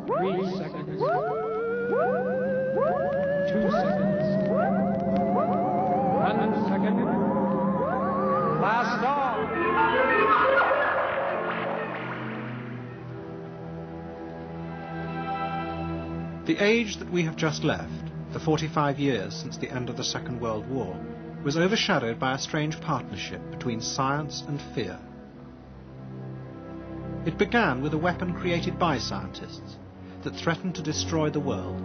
3 seconds. 2 seconds. 1 second. Blast off. The age that we have just left, the 45 years since the end of the Second World War, was overshadowed by a strange partnership between science and fear. It began with a weapon created by scientists that threatened to destroy the world.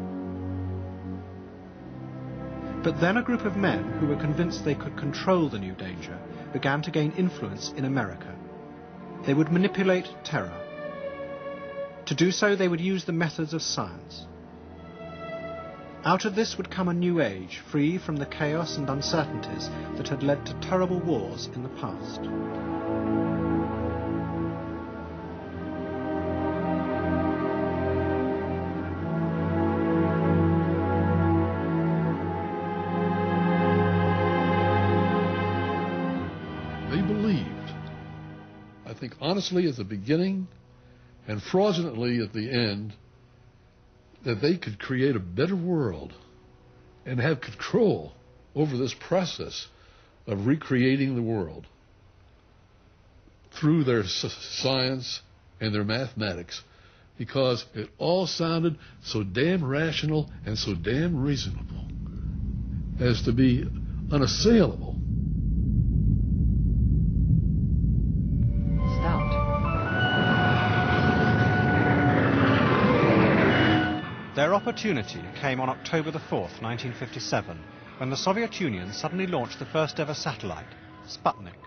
But then a group of men who were convinced they could control the new danger began to gain influence in America. They would manipulate terror. To do so, they would use the methods of science. Out of this would come a new age, free from the chaos and uncertainties that had led to terrible wars in the past. They believed, I think honestly at the beginning and fraudulently at the end, that they could create a better world and have control over this process of recreating the world through their science and their mathematics, because it all sounded so damn rational and so damn reasonable as to be unassailable. Their opportunity came on October the 4th, 1957, when the Soviet Union suddenly launched the first ever satellite, Sputnik.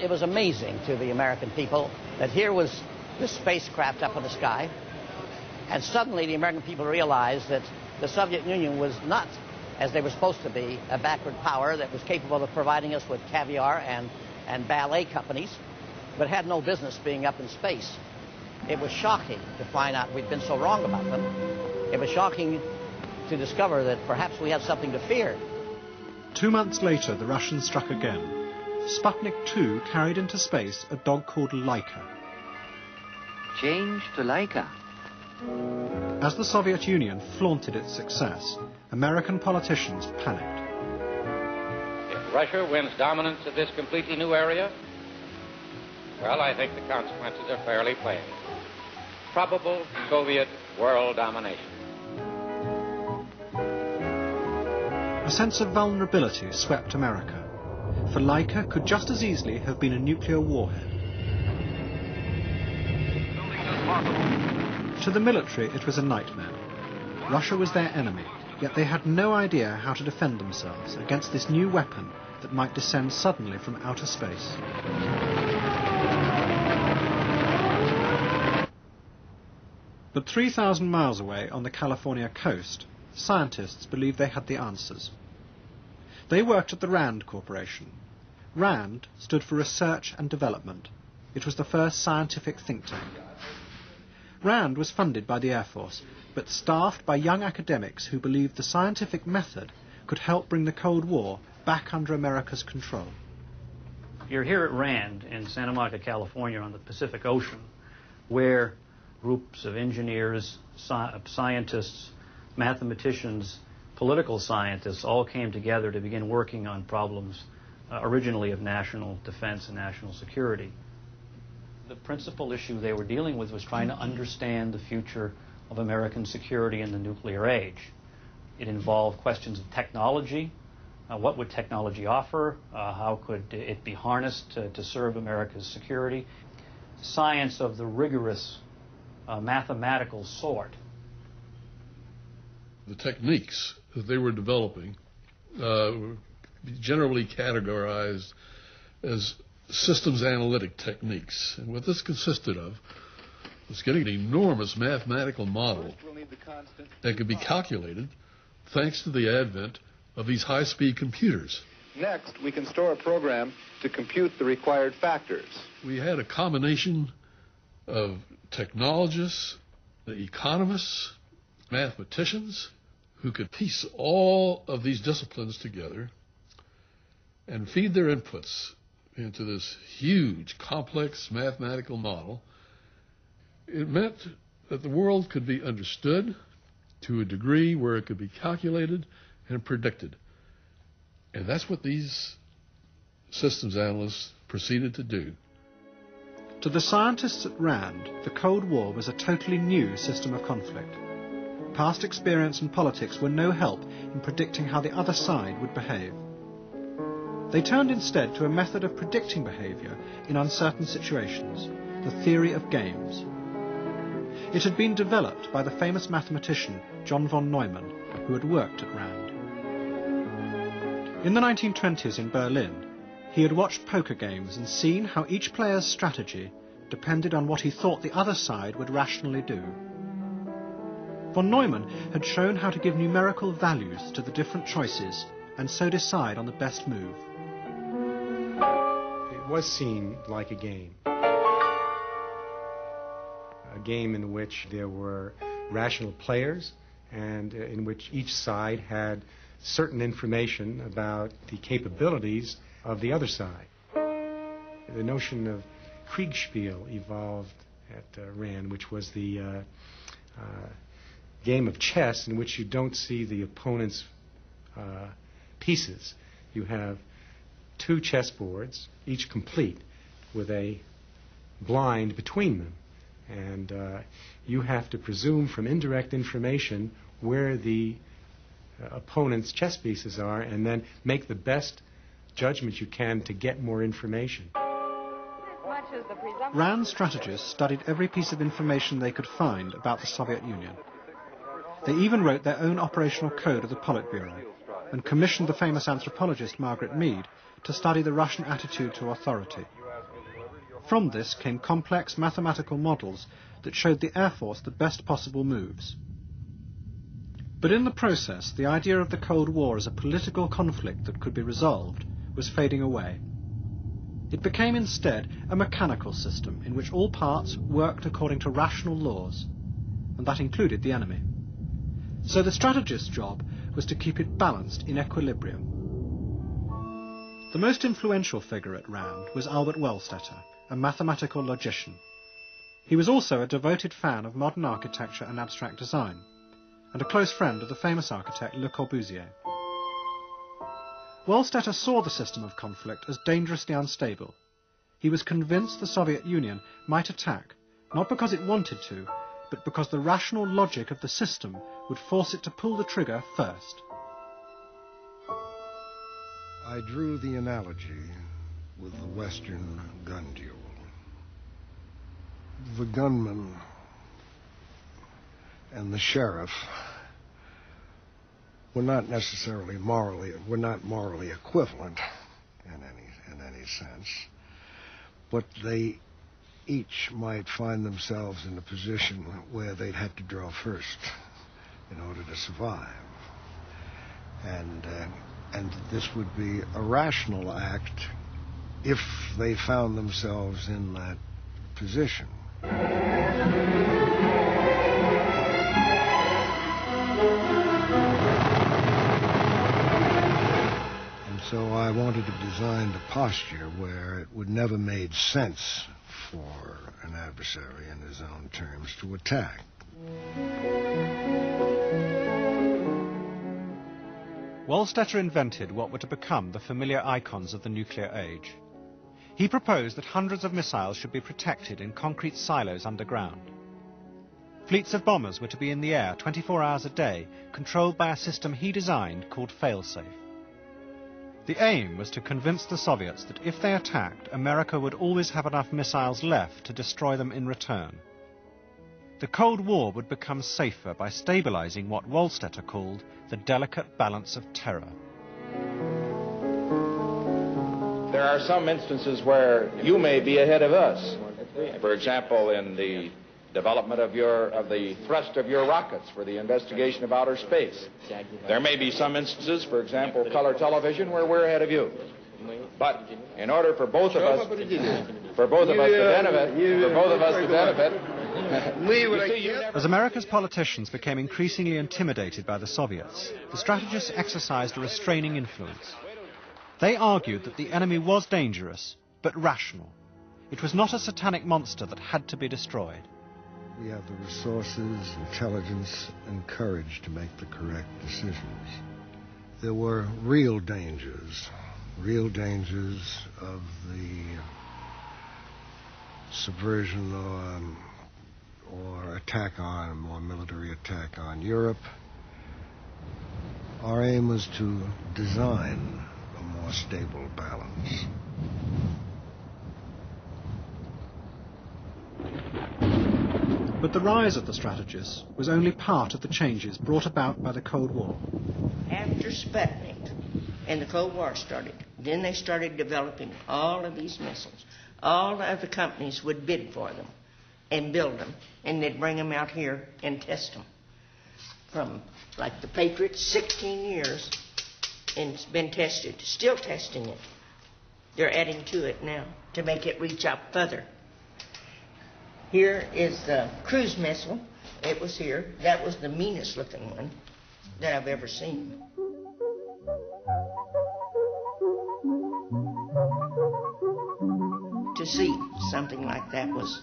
It was amazing to the American people that here was this spacecraft up in the sky, and suddenly the American people realized that the Soviet Union was not, as they were supposed to be, a backward power that was capable of providing us with caviar and ballet companies, but had no business being up in space. It was shocking to find out we'd been so wrong about them. It was shocking to discover that perhaps we had something to fear. 2 months later, the Russians struck again. Sputnik 2 carried into space a dog called Laika. Change to Laika. As the Soviet Union flaunted its success, American politicians panicked. If Russia wins dominance of this completely new area, well, I think the consequences are fairly plain. Probable Soviet world domination. A sense of vulnerability swept America, for Laika could just as easily have been a nuclear warhead. To the military, it was a nightmare. Russia was their enemy, yet they had no idea how to defend themselves against this new weapon that might descend suddenly from outer space. But 3,000 miles away on the California coast, scientists believed they had the answers. They worked at the RAND Corporation. RAND stood for Research and Development. It was the first scientific think tank. RAND was funded by the Air Force, but staffed by young academics who believed the scientific method could help bring the Cold War back under America's control. You're here at RAND in Santa Monica, California, on the Pacific Ocean, where groups of engineers, scientists, mathematicians, political scientists all came together to begin working on problems originally of national defense and national security. The principal issue they were dealing with was trying to understand the future of American security in the nuclear age. It involved questions of technology. What would technology offer? How could it be harnessed to serve America's security? Science of the rigorous mathematical sort. The techniques that they were developing were generally categorized as systems analytic techniques. And what this consisted of was getting an enormous mathematical model that could be calculated thanks to the advent of these high-speed computers. Next, we can store a program to compute the required factors. We had a combination of technologists, the economists, mathematicians, who could piece all of these disciplines together and feed their inputs into this huge, complex mathematical model, it meant that the world could be understood to a degree where it could be calculated and predicted. And that's what these systems analysts proceeded to do. To the scientists at RAND, the Cold War was a totally new system of conflict. Past experience and politics were no help in predicting how the other side would behave. They turned instead to a method of predicting behaviour in uncertain situations, the theory of games. It had been developed by the famous mathematician John von Neumann, who had worked at RAND. In the 1920s in Berlin, he had watched poker games and seen how each player's strategy depended on what he thought the other side would rationally do. Von Neumann had shown how to give numerical values to the different choices and so decide on the best move. It was seen like a game in which there were rational players and in which each side had certain information about the capabilities of the other side. The notion of Kriegspiel evolved at RAND, which was the game of chess in which you don't see the opponent's pieces. You have two chessboards, each complete, with a blind between them. And you have to presume from indirect information where the opponent's chess pieces are and then make the best judgment you can to get more information. RAND strategists studied every piece of information they could find about the Soviet Union. They even wrote their own operational code of the Politburo and commissioned the famous anthropologist Margaret Mead to study the Russian attitude to authority. From this came complex mathematical models that showed the Air Force the best possible moves. But in the process, the idea of the Cold War as a political conflict that could be resolved was fading away. It became instead a mechanical system in which all parts worked according to rational laws, and that included the enemy. So the strategist's job was to keep it balanced in equilibrium. The most influential figure at RAND was Albert Wohlstetter, a mathematical logician. He was also a devoted fan of modern architecture and abstract design, and a close friend of the famous architect Le Corbusier. Wohlstetter saw the system of conflict as dangerously unstable. He was convinced the Soviet Union might attack, not because it wanted to, but because the rational logic of the system would force it to pull the trigger first. I drew the analogy with the Western gun duel. The gunman and the sheriff were not necessarily morally equivalent in any sense, but they each might find themselves in a position where they'd have to draw first in order to survive. And this would be a rational act if they found themselves in that position. And so I wanted to design the posture where it would never made sense for an adversary in his own terms to attack. Wohlstetter invented what were to become the familiar icons of the nuclear age. He proposed that hundreds of missiles should be protected in concrete silos underground. Fleets of bombers were to be in the air 24 hours a day, controlled by a system he designed called failsafe. The aim was to convince the Soviets that if they attacked, America would always have enough missiles left to destroy them in return. The Cold War would become safer by stabilizing what Wohlstetter called the delicate balance of terror. There are some instances where you may be ahead of us. For example, in the development of the thrust of your rockets for the investigation of outer space. There may be some instances, for example, color television, where we're ahead of you. But in order for both of us to benefit, as America's politicians became increasingly intimidated by the Soviets, the strategists exercised a restraining influence. They argued that the enemy was dangerous, but rational. It was not a satanic monster that had to be destroyed. We have the resources, intelligence, and courage to make the correct decisions. There were real dangers of the subversion or attack on, a more military attack on Europe. Our aim was to design a more stable balance. But the rise of the strategists was only part of the changes brought about by the Cold War. After Sputnik and the Cold War started, then they started developing all of these missiles. All the other companies would bid for them and build them, and they'd bring them out here and test them. From, like the Patriot, 16 years, and it's been tested, still testing it. They're adding to it now to make it reach out further. Here is the cruise missile. It was here. That was the meanest looking one that I've ever seen. To see something like that was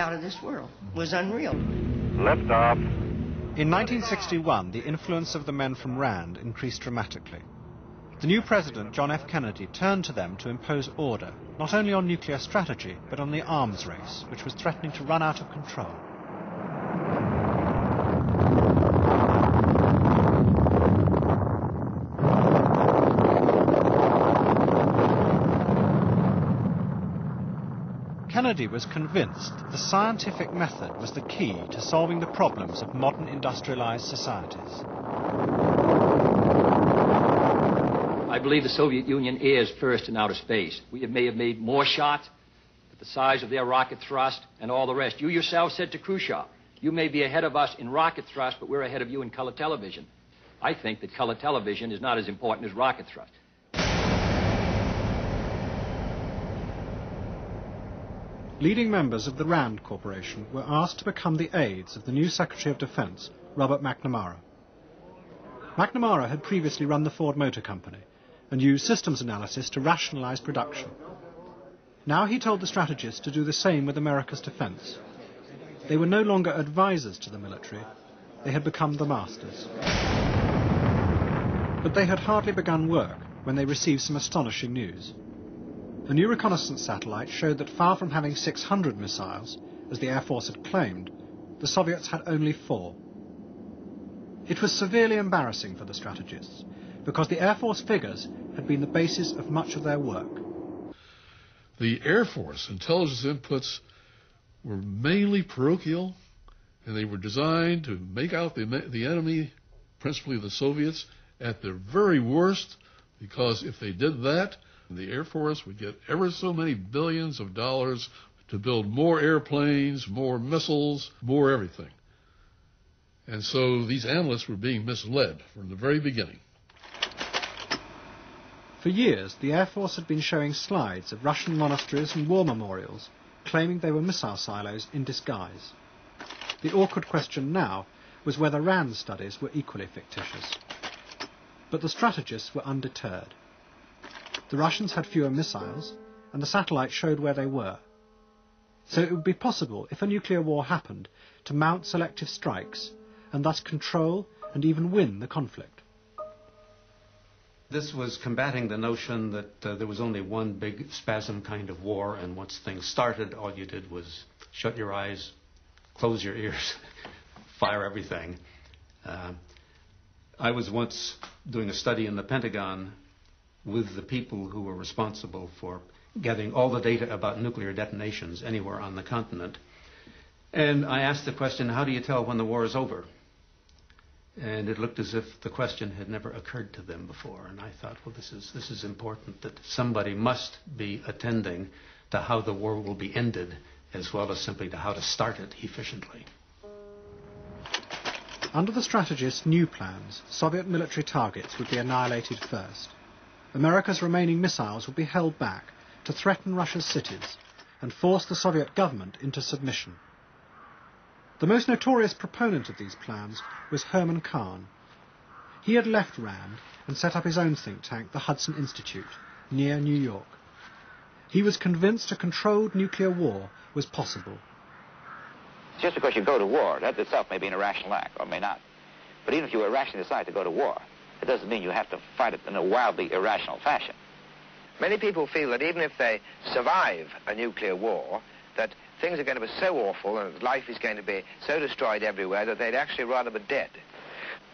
out of this world, was unreal. Liftoff. In 1961, the influence of the men from RAND increased dramatically. The new president, John F. Kennedy, turned to them to impose order, not only on nuclear strategy, but on the arms race, which was threatening to run out of control. Kennedy was convinced that the scientific method was the key to solving the problems of modern industrialized societies. I believe the Soviet Union is first in outer space. We may have made more shots at the size of their rocket thrust and all the rest. You yourself said to Khrushchev, you may be ahead of us in rocket thrust, but we're ahead of you in color television. I think that color television is not as important as rocket thrust. Leading members of the RAND Corporation were asked to become the aides of the new Secretary of Defense, Robert McNamara. McNamara had previously run the Ford Motor Company and used systems analysis to rationalize production. Now he told the strategists to do the same with America's defense. They were no longer advisors to the military, they had become the masters. But they had hardly begun work when they received some astonishing news. A new reconnaissance satellite showed that far from having 600 missiles, as the Air Force had claimed, the Soviets had only 4. It was severely embarrassing for the strategists, because the Air Force figures had been the basis of much of their work. The Air Force intelligence inputs were mainly parochial, and they were designed to make out the enemy, principally the Soviets, at their very worst, because if they did that, the Air Force would get ever so many billions of dollars to build more airplanes, more missiles, more everything. And so these analysts were being misled from the very beginning. For years, the Air Force had been showing slides of Russian monasteries and war memorials, claiming they were missile silos in disguise. The awkward question now was whether RAND studies were equally fictitious. But the strategists were undeterred. The Russians had fewer missiles, and the satellite showed where they were. So it would be possible, if a nuclear war happened, to mount selective strikes, and thus control and even win the conflict. This was combating the notion that there was only one big spasm kind of war, and once things started, all you did was shut your eyes, close your ears, fire everything. I was once doing a study in the Pentagon with the people who were responsible for gathering all the data about nuclear detonations anywhere on the continent. And I asked the question, how do you tell when the war is over? And it looked as if the question had never occurred to them before. And I thought, well, this is important, that somebody must be attending to how the war will be ended, as well as simply to how to start it efficiently. Under the strategists' new plans, Soviet military targets would be annihilated first. America's remaining missiles would be held back to threaten Russia's cities and force the Soviet government into submission. The most notorious proponent of these plans was Herman Kahn. He had left RAND and set up his own think tank, the Hudson Institute, near New York. He was convinced a controlled nuclear war was possible. Just because you go to war, that itself may be an irrational act, or may not. But even if you irrationally decide to go to war, it doesn't mean you have to fight it in a wildly irrational fashion. Many people feel that even if they survive a nuclear war, that things are going to be so awful and life is going to be so destroyed everywhere that they'd actually rather be dead.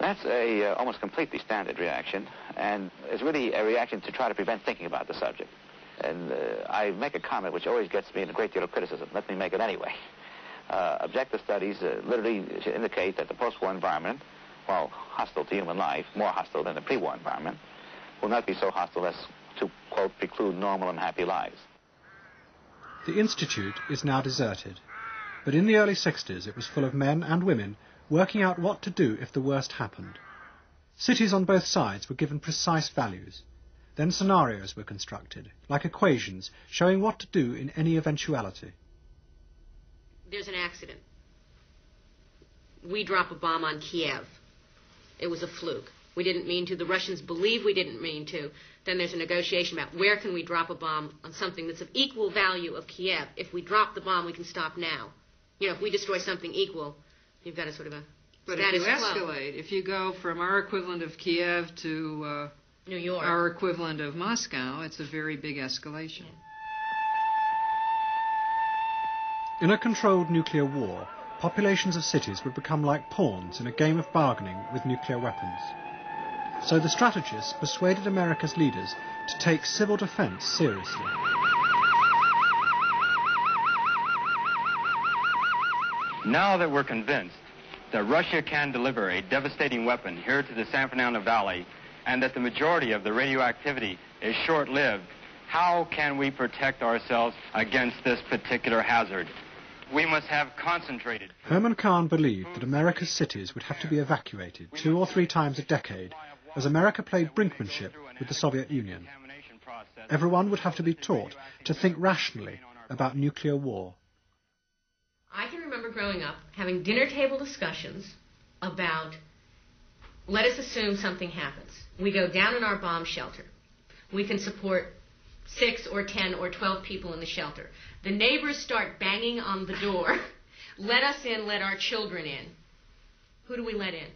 That's a almost completely standard reaction, and it's really a reaction to try to prevent thinking about the subject. And I make a comment which always gets me in a great deal of criticism. Let me make it anyway. Objective studies literally indicate that the post-war environment, while hostile to human life, more hostile than the pre-war environment, will not be so hostile as to, quote, preclude normal and happy lives. The Institute is now deserted, but in the early 60s it was full of men and women working out what to do if the worst happened. Cities on both sides were given precise values. Then scenarios were constructed, like equations, showing what to do in any eventuality. There's an accident. We drop a bomb on Kiev. It was a fluke. We didn't mean to. The Russians believe we didn't mean to. Then there's a negotiation about where can we drop a bomb on something that's of equal value of Kiev. If we drop the bomb, we can stop now. You know, if we destroy something equal, you've got a sort of a But status if you quo. escalate, if you go from our equivalent of Kiev to New York, our equivalent of Moscow, it's a very big escalation. In a controlled nuclear war, populations of cities would become like pawns in a game of bargaining with nuclear weapons. So the strategists persuaded America's leaders to take civil defense seriously. Now that we're convinced that Russia can deliver a devastating weapon here to the San Fernando Valley and that the majority of the radioactivity is short-lived, how can we protect ourselves against this particular hazard? We must have concentrated. Herman Kahn believed that America's cities would have to be evacuated 2 or 3 times a decade as America played brinkmanship with the Soviet Union. Everyone would have to be taught to think rationally about nuclear war. I can remember growing up having dinner table discussions about, let us assume something happens. We go down in our bomb shelter. We can support 6 or 10 or 12 people in the shelter. The neighbors start banging on the door. Let us in, let our children in. Who do we let in?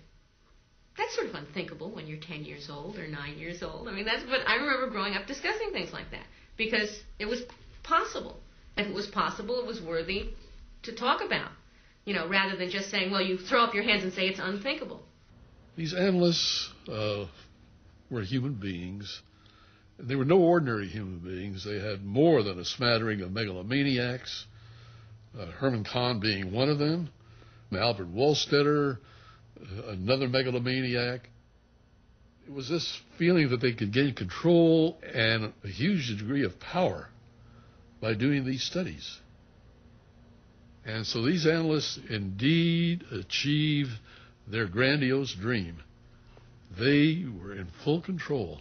That's sort of unthinkable when you're 10 years old or 9 years old. I mean, but I remember growing up discussing things like that because it was possible. If it was possible, it was worthy to talk about, you know, rather than just saying, well, you throw up your hands and say it's unthinkable. These analysts were human beings. They were no ordinary human beings. They had more than a smattering of megalomaniacs, Herman Kahn being one of them, Albert Wohlstetter, another megalomaniac. It was this feeling that they could gain control and a huge degree of power by doing these studies. And so these analysts indeed achieved their grandiose dream. They were in full control.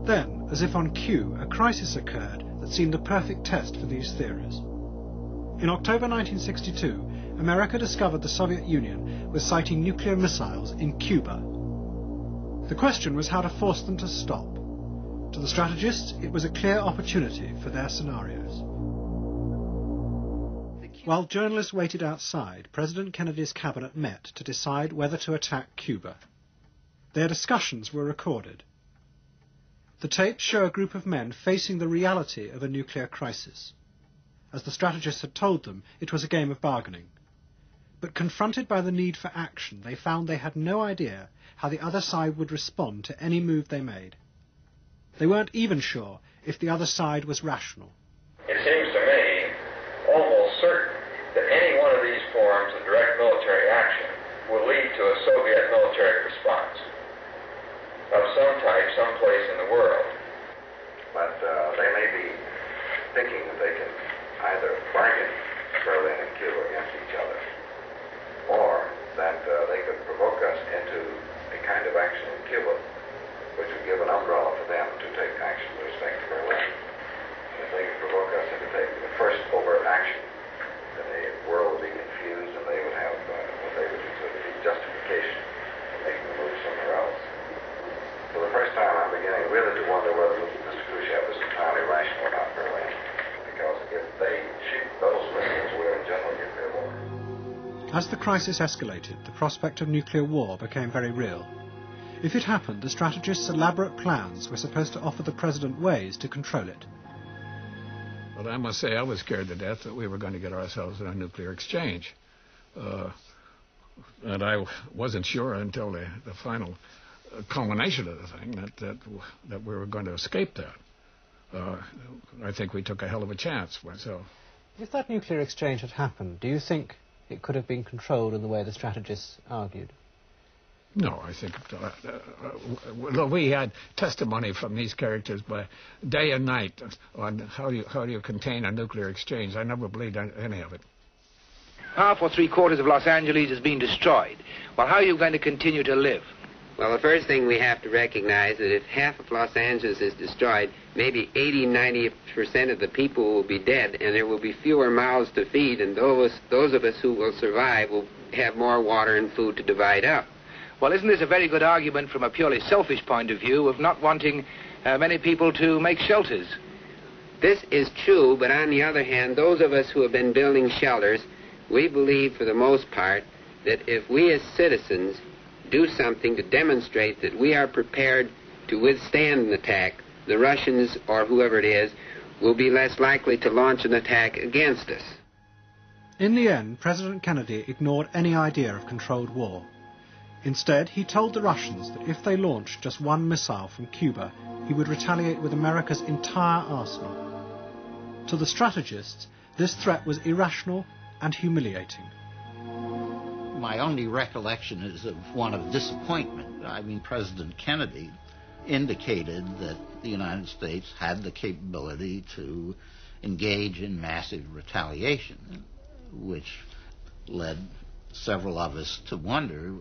Then, as if on cue, a crisis occurred that seemed a perfect test for these theories. In October 1962, America discovered the Soviet Union was sighting nuclear missiles in Cuba. The question was how to force them to stop. To the strategists, it was a clear opportunity for their scenarios. While journalists waited outside, President Kennedy's cabinet met to decide whether to attack Cuba. Their discussions were recorded. The tapes show a group of men facing the reality of a nuclear crisis. As the strategists had told them, it was a game of bargaining. But confronted by the need for action, they found they had no idea how the other side would respond to any move they made. They weren't even sure if the other side was rational. It seems to me almost certain that any one of these forms of direct military action will lead to a Soviet military response of some type, someplace in the world. But they may be thinking that they can either bargain Berlin and Cuba against each other, or that they could provoke us into a kind of action in Cuba which would give an umbrella for them to take action with respect to Berlin. And if they could provoke us into taking the first overt action, then the world would be confused and they would have what they would consider to be justification for making the move somewhere else. For the first time, I'm beginning really to wonder As the crisis escalated, the prospect of nuclear war became very real. If it happened, the strategists' elaborate plans were supposed to offer the president ways to control it. But I must say I was scared to death that we were going to get ourselves in a nuclear exchange. And I wasn't sure until the final culmination of the thing that we were going to escape that. I think we took a hell of a chance myself. If that nuclear exchange had happened, do you think it could have been controlled in the way the strategists argued? No, I think we had testimony from these characters by day and night on how do you contain a nuclear exchange. I never believed any of it. Half or three-quarters of Los Angeles has been destroyed. Well, how are you going to continue to live? Well, the first thing we have to recognize is that if half of Los Angeles is destroyed, maybe 80-90% of the people will be dead, and there will be fewer mouths to feed, and those of us who will survive will have more water and food to divide up. Well, isn't this a very good argument from a purely selfish point of view of not wanting many people to make shelters? This is true, but on the other hand, those of us who have been building shelters, we believe for the most part that if we as citizens do something to demonstrate that we are prepared to withstand an attack, the Russians or whoever it is will be less likely to launch an attack against us. In the end, President Kennedy ignored any idea of controlled war. Instead, he told the Russians that if they launched just one missile from Cuba, he would retaliate with America's entire arsenal. To the strategists, this threat was irrational and humiliating. My only recollection is of one of disappointment. I mean, President Kennedy indicated that the United States had the capability to engage in massive retaliation, which led several of us to wonder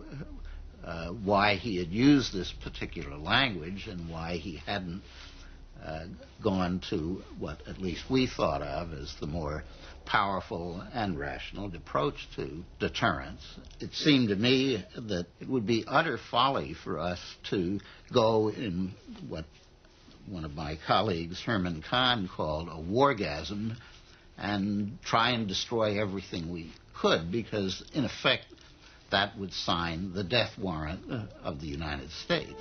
why he had used this particular language and why he hadn't gone to what at least we thought of as the more powerful and rational approach to deterrence. It seemed to me that it would be utter folly for us to go in what one of my colleagues, Herman Kahn, called a wargasm and try and destroy everything we could, because in effect that would sign the death warrant of the United States.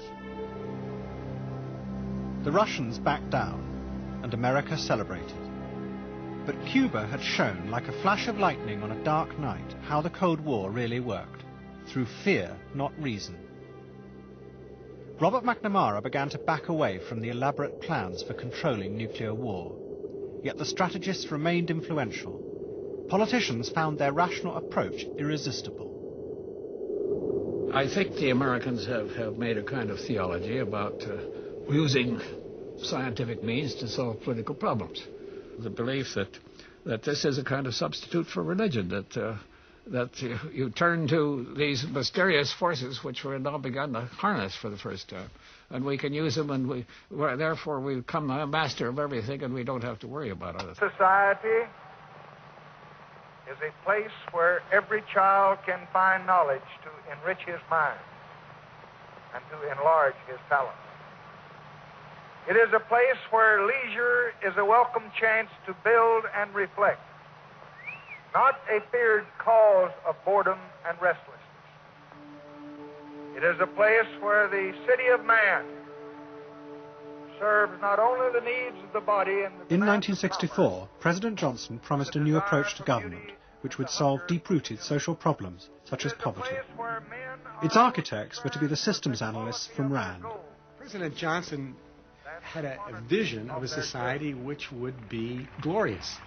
The Russians backed down, and America celebrated. But Cuba had shown, like a flash of lightning on a dark night, how the Cold War really worked, through fear, not reason. Robert McNamara began to back away from the elaborate plans for controlling nuclear war. Yet the strategists remained influential. Politicians found their rational approach irresistible. I think the Americans have made a kind of theology about using scientific means to solve political problems. The belief that this is a kind of substitute for religion, that you turn to these mysterious forces which we're now begun to harness for the first time, and we can use them, and therefore we become a master of everything, and we don't have to worry about other things. Society is a place where every child can find knowledge to enrich his mind and to enlarge his talent. It is a place where leisure is a welcome chance to build and reflect, not a feared cause of boredom and restlessness. It is a place where the city of man serves not only the needs of the body and the In 1964, President Johnson promised a new approach to government, which would solve deep-rooted social problems, such as poverty. Its architects were to be the systems analysts from RAND. President Johnson had a vision of a society which would be glorious.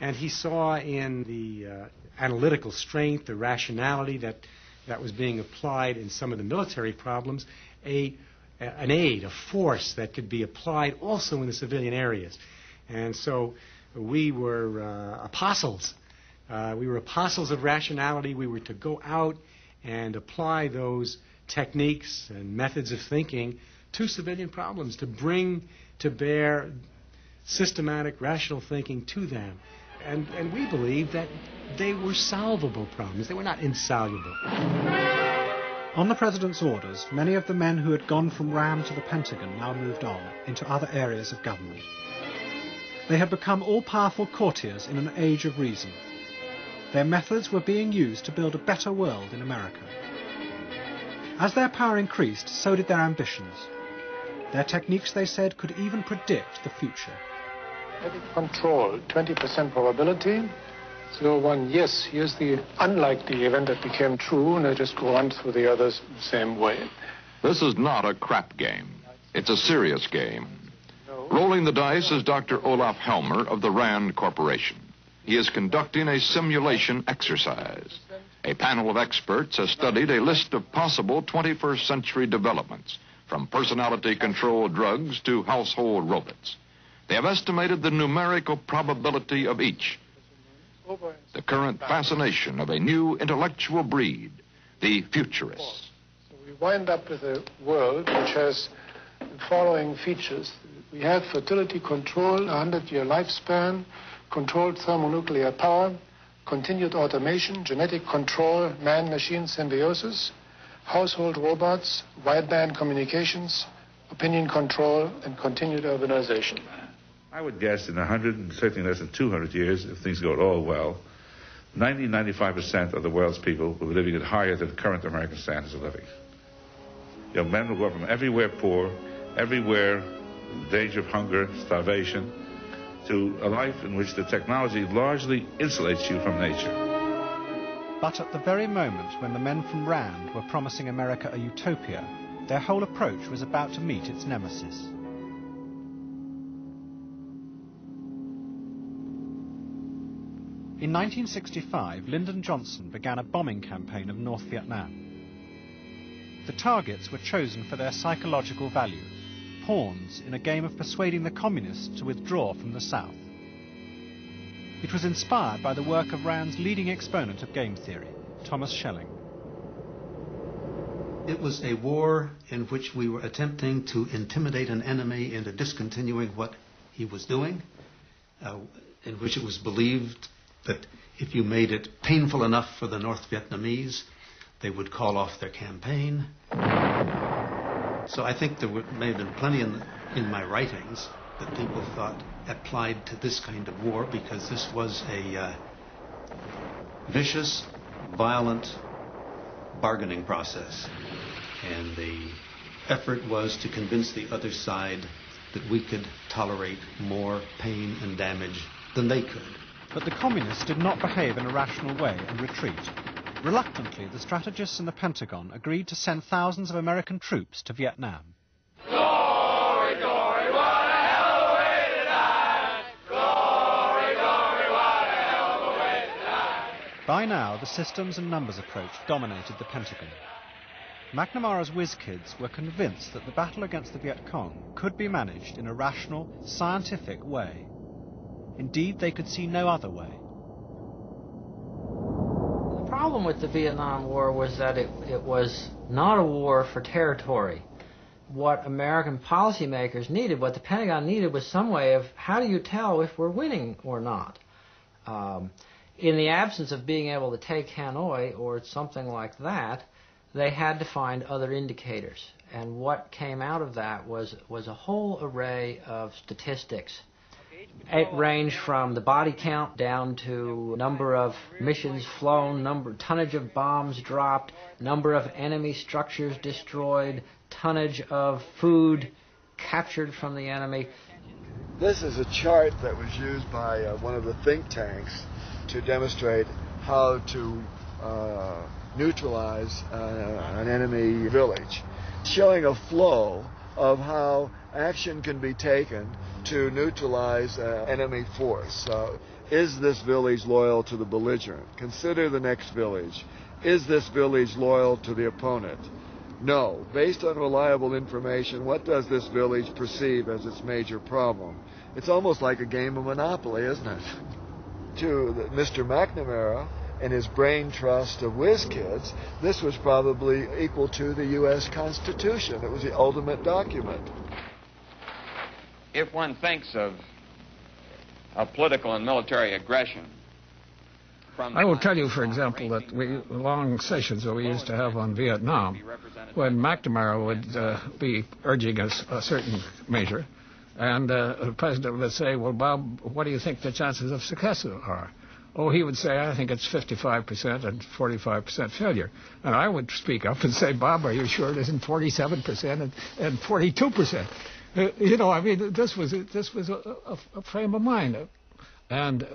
And he saw in the analytical strength, the rationality that was being applied in some of the military problems, an aid, a force that could be applied also in the civilian areas. And so we were apostles. We were apostles of rationality. We were to go out and apply those techniques and methods of thinking to civilian problems, to bring to bear systematic, rational thinking to them. And we believe that they were solvable problems. They were not insoluble. On the President's orders, many of the men who had gone from RAM to the Pentagon now moved on into other areas of government. They had become all-powerful courtiers in an age of reason. Their methods were being used to build a better world in America. As their power increased, so did their ambitions. Their techniques, they said, could even predict the future. Control, 20% probability. 01, yes, here's the unlikely event that became true, and I just go on through the others the same way. This is not a crap game. It's a serious game. Rolling the dice is Dr. Olaf Helmer of the RAND Corporation. He is conducting a simulation exercise. A panel of experts has studied a list of possible 21st century developments, from personality-controlled drugs to household robots. They have estimated the numerical probability of each. The current fascination of a new intellectual breed, the futurists. So we wind up with a world which has the following features. We have fertility control, 100-year lifespan, controlled thermonuclear power, continued automation, genetic control, man-machine symbiosis, household robots, wideband communications, opinion control, and continued urbanization. I would guess in 100 and certainly less than 200 years, if things go at all well, 90-95% of the world's people will be living at higher than current American standards of living. You know, men will go from everywhere poor, everywhere in danger of hunger, starvation, to a life in which the technology largely insulates you from nature. But at the very moment when the men from RAND were promising America a utopia, their whole approach was about to meet its nemesis. In 1965, Lyndon Johnson began a bombing campaign of North Vietnam. The targets were chosen for their psychological value, pawns in a game of persuading the communists to withdraw from the South. It was inspired by the work of RAND's leading exponent of game theory, Thomas Schelling. It was a war in which we were attempting to intimidate an enemy into discontinuing what he was doing, in which it was believed that if you made it painful enough for the North Vietnamese, they would call off their campaign. So I think there may have been plenty in my writings that people thought applied to this kind of war, because this was a vicious, violent bargaining process. And the effort was to convince the other side that we could tolerate more pain and damage than they could. But the communists did not behave in a rational way and retreat. Reluctantly, the strategists in the Pentagon agreed to send thousands of American troops to Vietnam. Glory, glory, what a hell of a way to die! Glory, glory, what a hell of a way to die! By now, the systems and numbers approach dominated the Pentagon. McNamara's whiz kids were convinced that the battle against the Viet Cong could be managed in a rational, scientific way. Indeed, they could see no other way. The problem with the Vietnam War was that it was not a war for territory. What American policymakers needed, what the Pentagon needed, was some way of how do you tell if we're winning or not? In the absence of being able to take Hanoi or something like that, they had to find other indicators. And what came out of that was a whole array of statistics. It ranged from the body count down to number of missions flown, tonnage of bombs dropped, number of enemy structures destroyed, tonnage of food captured from the enemy. This is a chart that was used by one of the think tanks to demonstrate how to neutralize an enemy village, showing a flow of how action can be taken to neutralize enemy force. Is this village loyal to the belligerent? Consider the next village. Is this village loyal to the opponent? No. Based on reliable information, what does this village perceive as its major problem? It's almost like a game of Monopoly, isn't it? To Mr. McNamara and his brain trust of whiz kids, this was probably equal to the U.S. Constitution. It was the ultimate document. If one thinks of political and military aggression, I will tell you, for example, that long sessions that we used to have on Vietnam, when McNamara would be urging a certain measure, and the president would say, well, Bob, what do you think the chances of success are? he would say, I think it's 55% and 45% failure. And I would speak up and say, Bob, are you sure it isn't 47% and 42%? This was a frame of mind. And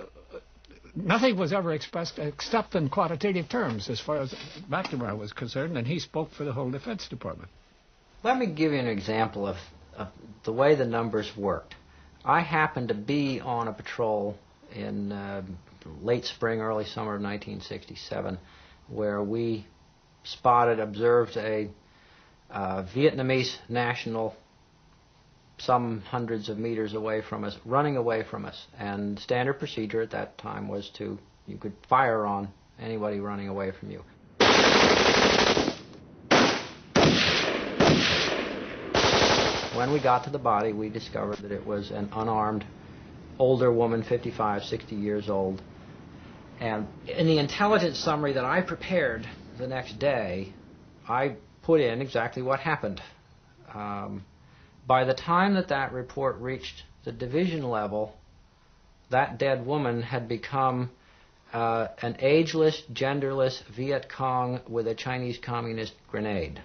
nothing was ever expressed except in quantitative terms as far as McNamara was concerned, and he spoke for the whole Defense Department. Let me give you an example of the way the numbers worked. I happened to be on a patrol in late spring, early summer of 1967, where we observed a Vietnamese national some hundreds of meters away from us, running away from us. And standard procedure at that time was you could fire on anybody running away from you. When we got to the body, we discovered that it was an unarmed older woman, 55, 60 years old. And in the intelligence summary that I prepared the next day, I put in exactly what happened. By the time that report reached the division level, that dead woman had become an ageless, genderless Viet Cong with a Chinese Communist grenade.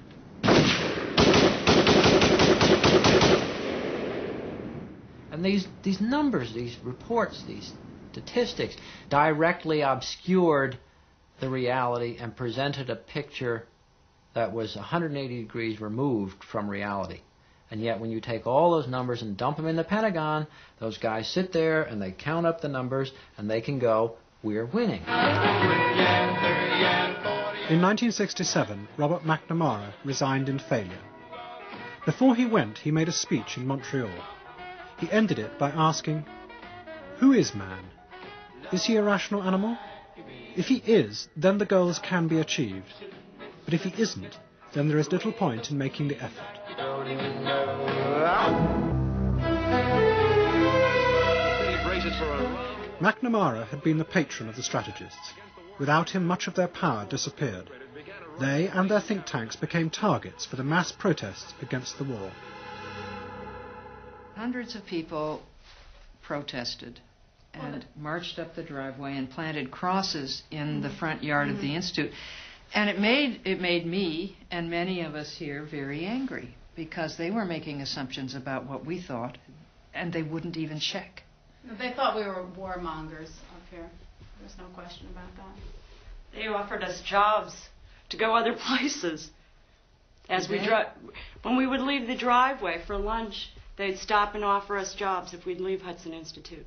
And these numbers, these reports, these statistics directly obscured the reality and presented a picture that was 180 degrees removed from reality. And yet when you take all those numbers and dump them in the Pentagon, those guys sit there and they count up the numbers and they can go, we're winning. In 1967, Robert McNamara resigned in failure. Before he went, he made a speech in Montreal. He ended it by asking, who is man? Is he a rational animal? If he is, then the goals can be achieved. But if he isn't, then there is little point in making the effort. McNamara had been the patron of the strategists. Without him, much of their power disappeared. They and their think tanks became targets for the mass protests against the war. Hundreds of people protested and marched up the driveway and planted crosses in the front yard of the Institute. And it made me and many of us here very angry, because they were making assumptions about what we thought, and they wouldn't even check. They thought we were warmongers up here. There's no question about that. They offered us jobs to go other places. When we would leave the driveway for lunch, they'd stop and offer us jobs if we'd leave Hudson Institute.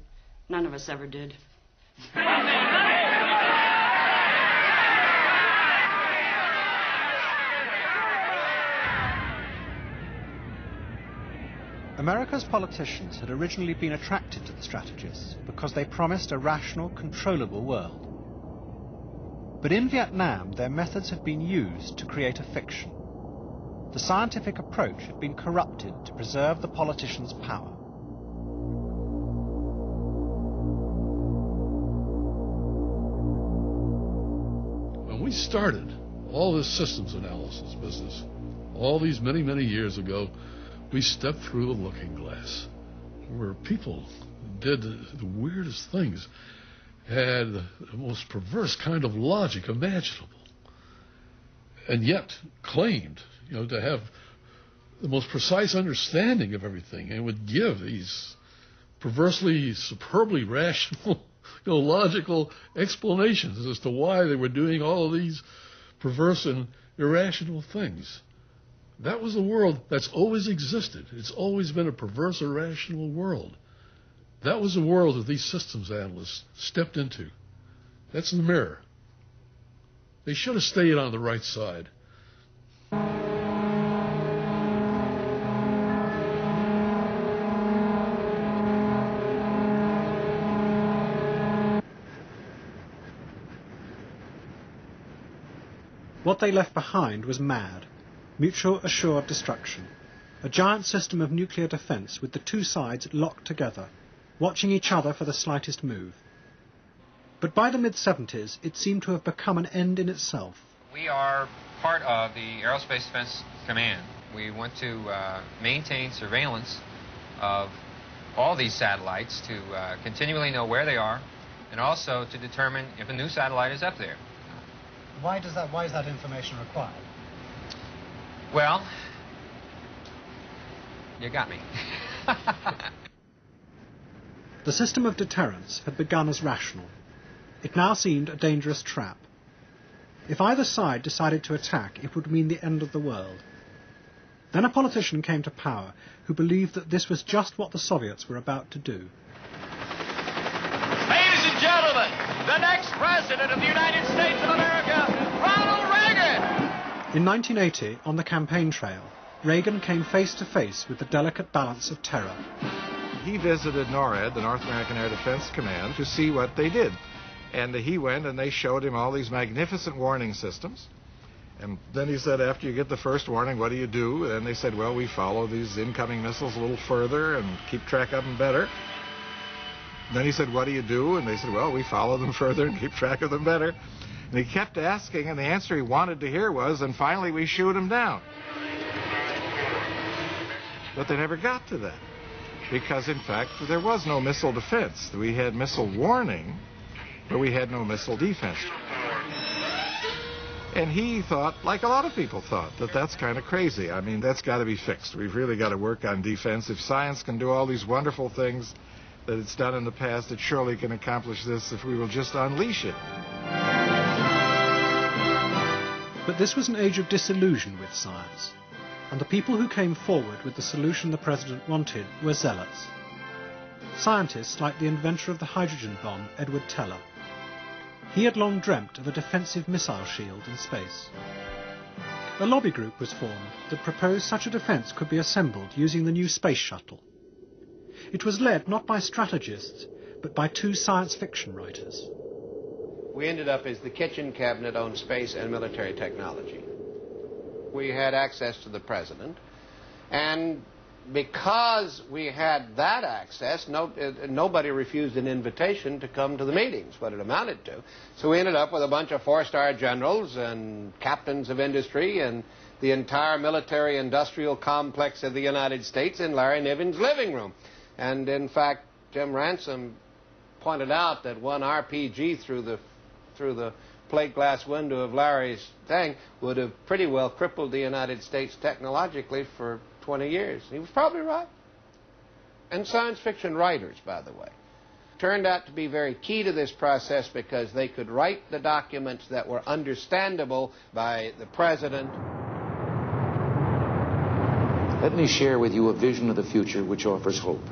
None of us ever did. America's politicians had originally been attracted to the strategists because they promised a rational, controllable world. But in Vietnam, their methods had been used to create a fiction. The scientific approach had been corrupted to preserve the politicians' power. When we started all this systems analysis business, all these many, many years ago, we stepped through the looking glass, where people did the weirdest things, had the most perverse kind of logic imaginable, and yet claimed, to have the most precise understanding of everything, and would give these perversely, superbly rational, logical explanations as to why they were doing all of these perverse and irrational things. That was a world that's always existed. It's always been a perverse, irrational world. That was the world that these systems analysts stepped into. That's the mirror. They should have stayed on the right side. What they left behind was MAD, Mutual Assured Destruction, a giant system of nuclear defense with the two sides locked together, watching each other for the slightest move. But by the mid-70s, it seemed to have become an end in itself. We are part of the Aerospace Defense Command. We want to maintain surveillance of all these satellites to continually know where they are and also to determine if a new satellite is up there. Why is that information required? Well, you got me. The system of deterrence had begun as rational. It now seemed a dangerous trap. If either side decided to attack, it would mean the end of the world. Then a politician came to power who believed that this was just what the Soviets were about to do. Ladies and gentlemen, the next president of the United States of America, Ronald Reagan! In 1980, on the campaign trail, Reagan came face to face with the delicate balance of terror. He visited NORAD, the North American Air Defense Command, to see what they did. And he went and they showed him all these magnificent warning systems. And then he said, after you get the first warning, what do you do? And they said, well, we follow these incoming missiles a little further and keep track of them better. Then he said, what do you do? And they said, well, we follow them further and keep track of them better. And he kept asking, and the answer he wanted to hear was, and finally we shoot them down. But they never got to that, because in fact there was no missile defense. We had missile warning, but we had no missile defense. And he thought, like a lot of people thought, that that's kind of crazy. I mean, that's got to be fixed. We've really got to work on defense. If science can do all these wonderful things that it's done in the past, it surely can accomplish this if we will just unleash it. But this was an age of disillusion with science, and the people who came forward with the solution the president wanted were zealots. Scientists like the inventor of the hydrogen bomb, Edward Teller. He had long dreamt of a defensive missile shield in space. A lobby group was formed that proposed such a defense could be assembled using the new space shuttle. It was led not by strategists, but by two science fiction writers. We ended up as the kitchen cabinet on space and military technology. We had access to the president, and because we had that access, nobody refused an invitation to come to the meetings, what it amounted to. So we ended up with a bunch of four-star generals and captains of industry and the entire military-industrial complex of the United States in Larry Niven's living room. And in fact, Jim Ransom pointed out that one RPG through the plate glass window of Larry's thing would have pretty well crippled the United States technologically for 20 years. He was probably right. And science fiction writers, by the way, turned out to be very key to this process because they could write the documents that were understandable by the president. Let me share with you a vision of the future which offers hope.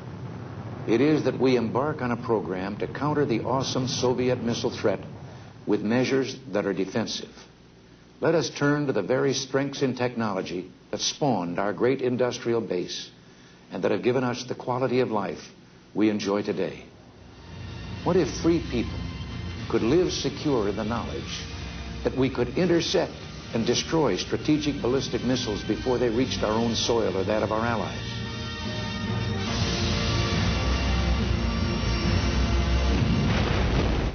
It is that we embark on a program to counter the awesome Soviet missile threat with measures that are defensive. Let us turn to the very strengths in technology that spawned our great industrial base and that have given us the quality of life we enjoy today. What if free people could live secure in the knowledge that we could intercept and destroy strategic ballistic missiles before they reached our own soil or that of our allies?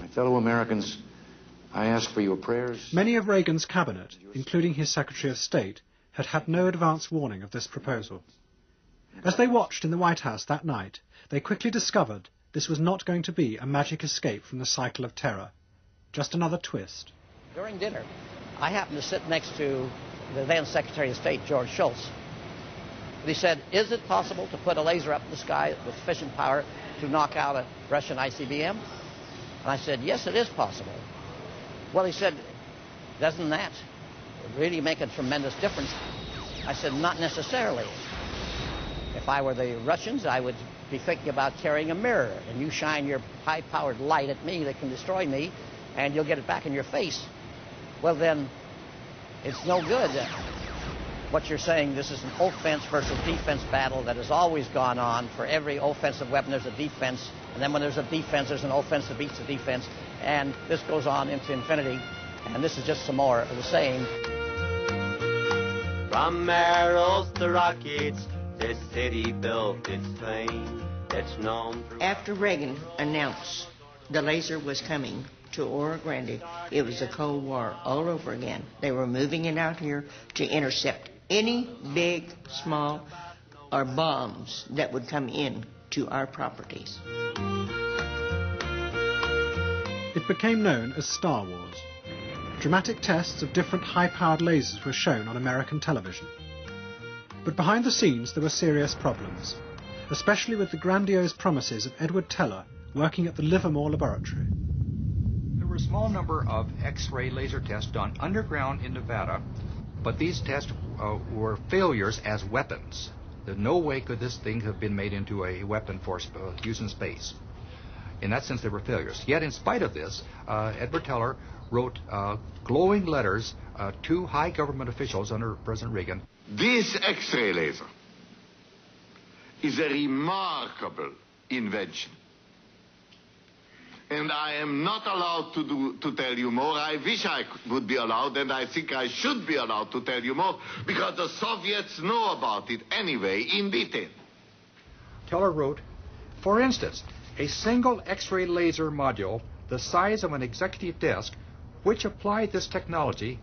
My fellow Americans, I ask for your prayers. Many of Reagan's cabinet, including his Secretary of State, had had no advance warning of this proposal. As they watched in the White House that night, they quickly discovered this was not going to be a magic escape from the cycle of terror, just another twist. During dinner, I happened to sit next to the then Secretary of State, George Shultz. He said, is it possible to put a laser up in the sky with sufficient power to knock out a Russian ICBM? And I said, yes, it is possible. Well, he said, doesn't that really make a tremendous difference? I said, not necessarily. If I were the Russians, I would be thinking about carrying a mirror, and you shine your high-powered light at me that can destroy me, and you'll get it back in your face. Well, then, it's no good. What you're saying, this is an offense versus defense battle that has always gone on. For every offensive weapon, there's a defense, and then when there's a defense, there's an offense that beats the defense, and this goes on into infinity, and this is just some more of the same. From arrows to rockets, this city built its fame. It's known through... After Reagan announced the laser was coming to Oro Grande, it was a Cold War all over again. They were moving it out here to intercept any big, small, or bombs that would come in to our properties. It became known as Star Wars. Dramatic tests of different high-powered lasers were shown on American television. But behind the scenes there were serious problems, especially with the grandiose promises of Edward Teller working at the Livermore Laboratory. There were a small number of X-ray laser tests done underground in Nevada, but these tests were failures as weapons. There's no way could this thing have been made into a weapon for use in space. In that sense, they were failures. Yet, in spite of this, Edward Teller wrote glowing letters to high government officials under President Reagan. This X-ray laser is a remarkable invention. And I am not allowed to tell you more. I wish I would be allowed, and I think I should be allowed to tell you more, because the Soviets know about it anyway, in detail. Teller wrote, for instance, a single X-ray laser module the size of an executive desk, which applied this technology,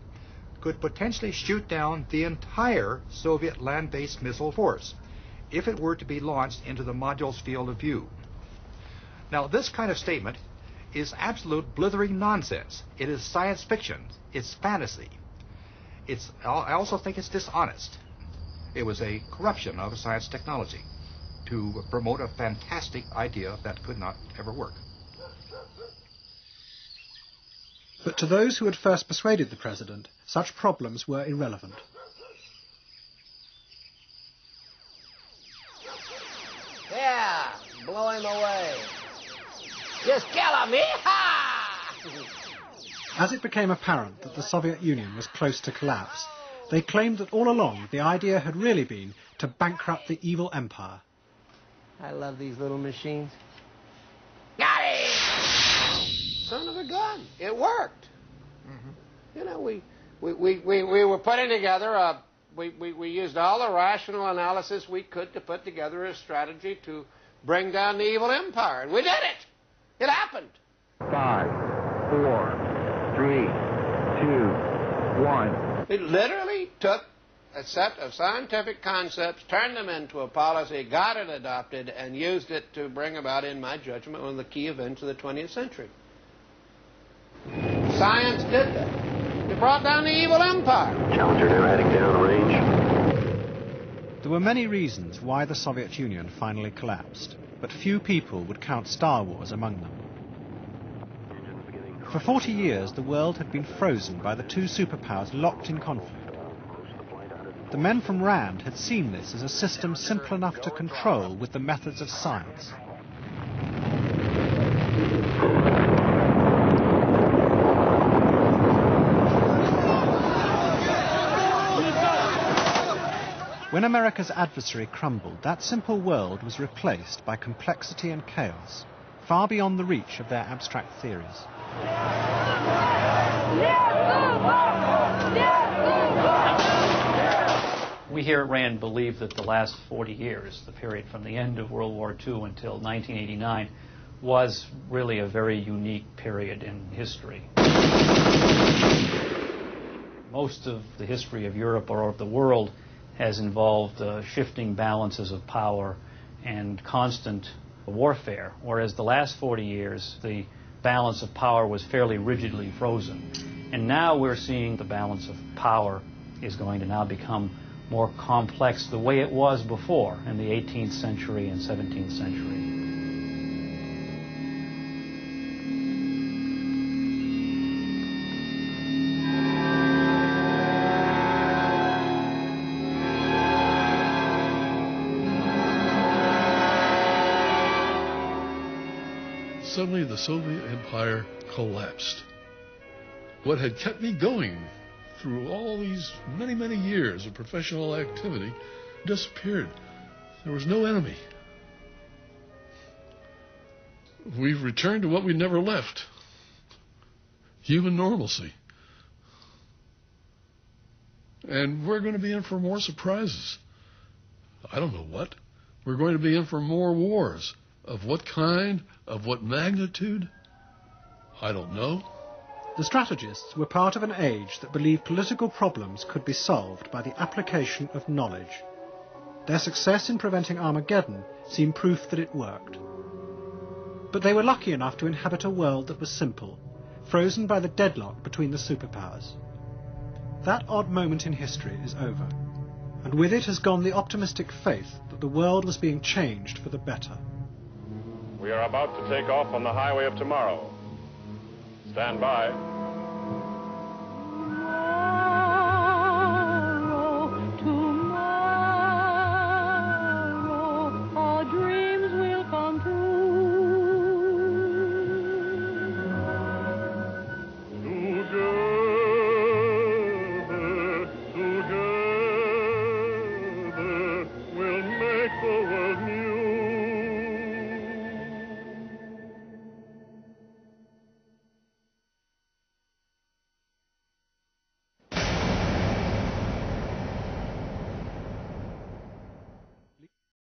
could potentially shoot down the entire Soviet land-based missile force if it were to be launched into the module's field of view. Now, this kind of statement is absolute blithering nonsense. It is science fiction. It's fantasy. I also think it's dishonest. It was a corruption of science technology to promote a fantastic idea that could not ever work. But to those who had first persuaded the president, such problems were irrelevant. Yeah, blow him away. Just kill him, As it became apparent that the Soviet Union was close to collapse, they claimed that all along the idea had really been to bankrupt the evil empire. I love these little machines. Got it! Son of a gun. It worked. Mm-hmm. You know, we were putting together we used all the rational analysis we could to put together a strategy to bring down the evil empire. And we did it. It happened. 5, 4, 3, 2, 1. We literally took a set of scientific concepts, turned them into a policy, got it adopted, and used it to bring about, in my judgment, one of the key events of the 20th century. Science did that. It brought down the evil empire. Challenger now heading down range. There were many reasons why the Soviet Union finally collapsed, but few people would count Star Wars among them. For 40 years, the world had been frozen by the two superpowers locked in conflict. The men from RAND had seen this as a system simple enough to control with the methods of science. When America's adversary crumbled, that simple world was replaced by complexity and chaos, far beyond the reach of their abstract theories. We here at RAND believe that the last 40 years, the period from the end of World War II until 1989, was really a very unique period in history. Most of the history of Europe or of the world has involved shifting balances of power and constant warfare, whereas the last 40 years, the balance of power was fairly rigidly frozen. And now we're seeing the balance of power is going to now become more complex the way it was before in the 18th century and 17th century. Suddenly the Soviet Empire collapsed. What had kept me going through all these many, many years of professional activity disappeared. There was no enemy. We've returned to what we never left. Human normalcy. And we're going to be in for more surprises. I don't know what. We're going to be in for more wars. Of what kind? Of what magnitude? I don't know. The strategists were part of an age that believed political problems could be solved by the application of knowledge. Their success in preventing Armageddon seemed proof that it worked. But they were lucky enough to inhabit a world that was simple, frozen by the deadlock between the superpowers. That odd moment in history is over, and with it has gone the optimistic faith that the world was being changed for the better. We are about to take off on the highway of tomorrow. Stand by.